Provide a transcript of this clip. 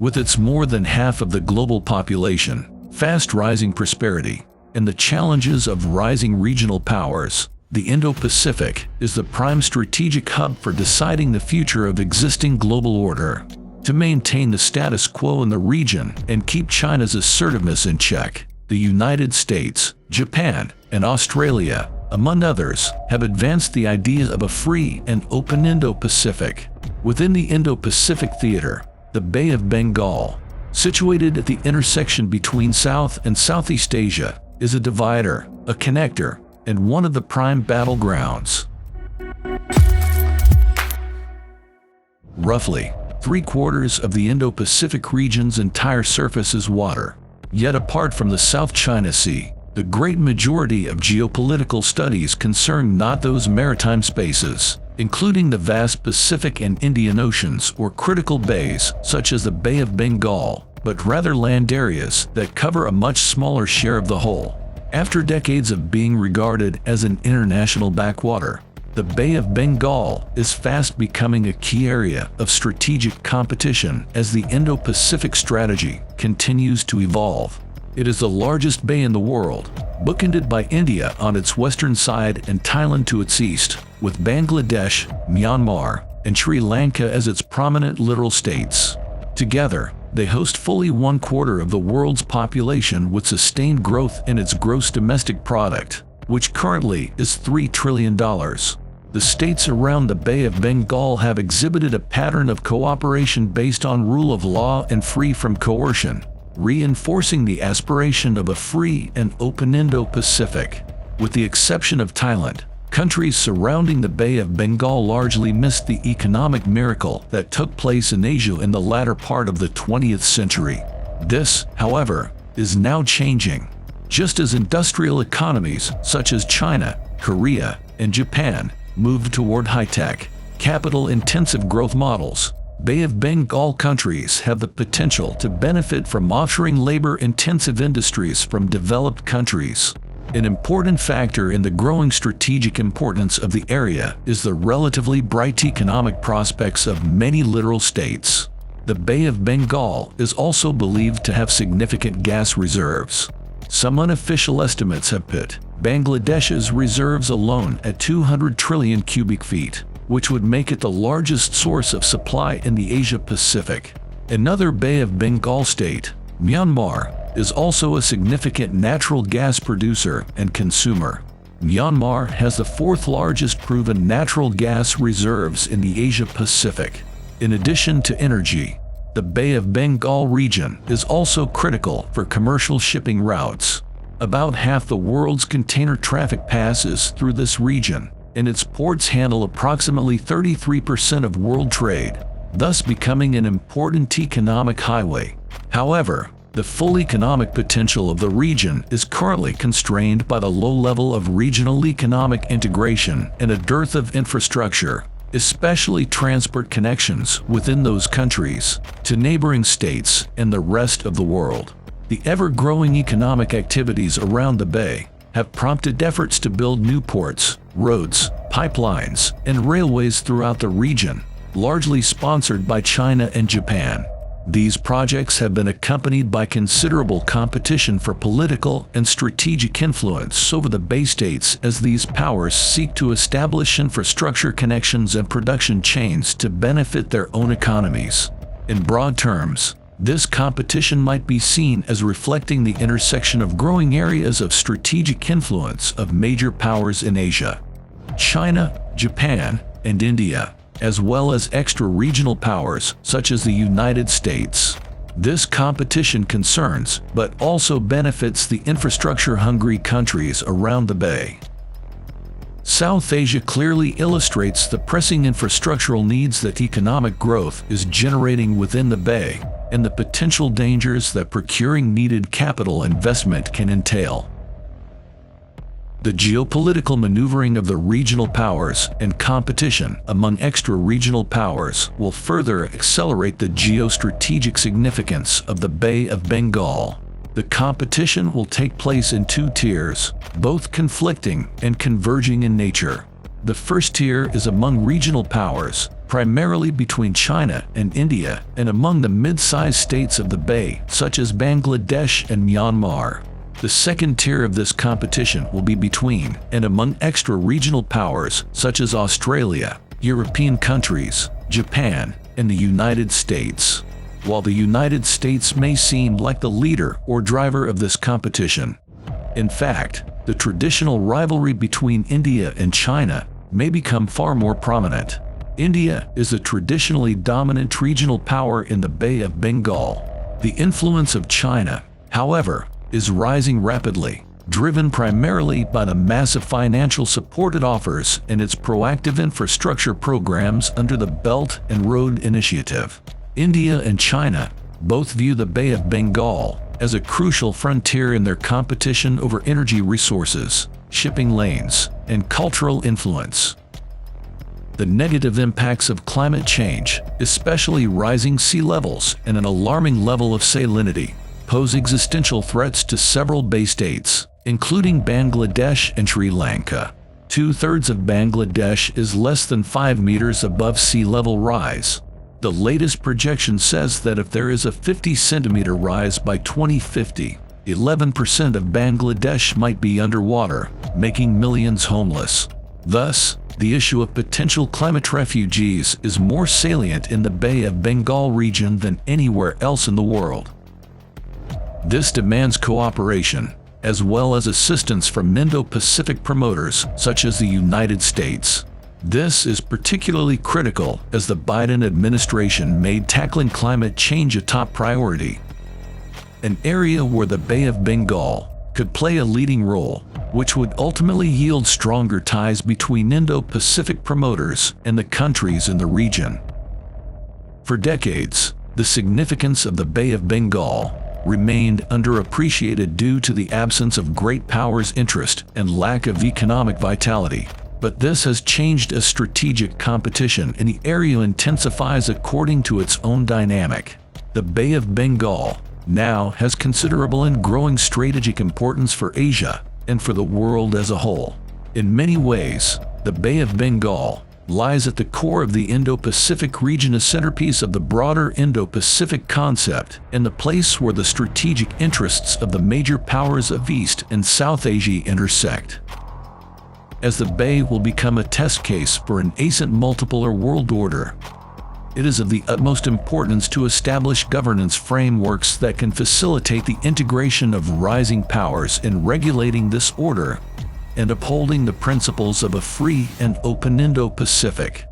With its more than half of the global population, fast rising prosperity, and the challenges of rising regional powers, the Indo-Pacific is the prime strategic hub for deciding the future of existing global order. To maintain the status quo in the region and keep China's assertiveness in check, the United States, Japan, and Australia, among others, have advanced the idea of a free and open Indo-Pacific. Within the Indo-Pacific theater, the Bay of Bengal, situated at the intersection between South and Southeast Asia, is a divider, a connector, and one of the prime battlegrounds. Roughly, 3/4 of the Indo-Pacific region's entire surface is water. Yet apart from the South China Sea, the great majority of geopolitical studies concern not those maritime spaces, including the vast Pacific and Indian Oceans or critical bays such as the Bay of Bengal, but rather land areas that cover a much smaller share of the whole. After decades of being regarded as an international backwater, the Bay of Bengal is fast becoming a key area of strategic competition as the Indo-Pacific strategy continues to evolve. It is the largest bay in the world, bookended by India on its western side and Thailand to its east, with Bangladesh, Myanmar, and Sri Lanka as its prominent littoral states. Together, they host fully 1/4 of the world's population with sustained growth in its gross domestic product, which currently is $3 trillion. The states around the Bay of Bengal have exhibited a pattern of cooperation based on rule of law and free from coercion, reinforcing the aspiration of a free and open Indo-Pacific. With the exception of Thailand, countries surrounding the Bay of Bengal largely missed the economic miracle that took place in Asia in the latter part of the 20th century. This, however, is now changing. Just as industrial economies such as China, Korea, and Japan moved toward high-tech, capital-intensive growth models, Bay of Bengal countries have the potential to benefit from offshoring labor-intensive industries from developed countries. An important factor in the growing strategic importance of the area is the relatively bright economic prospects of many littoral states. The Bay of Bengal is also believed to have significant gas reserves. Some unofficial estimates have put Bangladesh's reserves alone at 200 trillion cubic feet, which would make it the largest source of supply in the Asia-Pacific. Another Bay of Bengal state, Myanmar, is also a significant natural gas producer and consumer. Myanmar has the fourth largest proven natural gas reserves in the Asia-Pacific. In addition to energy, the Bay of Bengal region is also critical for commercial shipping routes. About half the world's container traffic passes through this region, and its ports handle approximately 33% of world trade, thus becoming an important economic highway. However, the full economic potential of the region is currently constrained by the low level of regional economic integration and a dearth of infrastructure, especially transport connections within those countries to neighboring states and the rest of the world. The ever-growing economic activities around the bay have prompted efforts to build new ports, roads, pipelines, and railways throughout the region, largely sponsored by China and Japan. These projects have been accompanied by considerable competition for political and strategic influence over the Bay states as these powers seek to establish infrastructure connections and production chains to benefit their own economies. In broad terms, this competition might be seen as reflecting the intersection of growing areas of strategic influence of major powers in Asia, China, Japan, and India, as well as extra-regional powers such as the United States. This competition concerns, but also benefits the infrastructure-hungry countries around the bay. South Asia clearly illustrates the pressing infrastructural needs that economic growth is generating within the bay, and the potential dangers that procuring needed capital investment can entail. The geopolitical maneuvering of the regional powers and competition among extra-regional powers will further accelerate the geostrategic significance of the Bay of Bengal. The competition will take place in two tiers, both conflicting and converging in nature. The first tier is among regional powers, primarily between China and India, and among the mid-sized states of the Bay, such as Bangladesh and Myanmar. The second tier of this competition will be between and among extra-regional powers, such as Australia, European countries, Japan, and the United States. While the United States may seem like the leader or driver of this competition, in fact, the traditional rivalry between India and China may become far more prominent. India is a traditionally dominant regional power in the Bay of Bengal. The influence of China, however, is rising rapidly, driven primarily by the massive financial support it offers and its proactive infrastructure programs under the Belt and Road Initiative. India and China both view the Bay of Bengal as a crucial frontier in their competition over energy resources, shipping lanes, and cultural influence. The negative impacts of climate change, especially rising sea levels and an alarming level of salinity, pose existential threats to several Bay states, including Bangladesh and Sri Lanka. 2/3 of Bangladesh is less than 5 meters above sea level rise. The latest projection says that if there is a 50-centimeter rise by 2050, 11% of Bangladesh might be underwater, making millions homeless. Thus, the issue of potential climate refugees is more salient in the Bay of Bengal region than anywhere else in the world. This demands cooperation, as well as assistance from Indo-Pacific promoters such as the United States. This is particularly critical as the Biden administration made tackling climate change a top priority, an area where the Bay of Bengal could play a leading role, which would ultimately yield stronger ties between Indo-Pacific promoters and the countries in the region. For decades, the significance of the Bay of Bengal remained underappreciated due to the absence of great powers' interest and lack of economic vitality. But this has changed as strategic competition in the area intensifies according to its own dynamic. The Bay of Bengal now has considerable and growing strategic importance for Asia and for the world as a whole. In many ways, the Bay of Bengal lies at the core of the Indo-Pacific region, a centerpiece of the broader Indo-Pacific concept and the place where the strategic interests of the major powers of East and South Asia intersect. As the Bay will become a test case for an ascent multipolar world order, it is of the utmost importance to establish governance frameworks that can facilitate the integration of rising powers in regulating this order and upholding the principles of a free and open Indo-Pacific.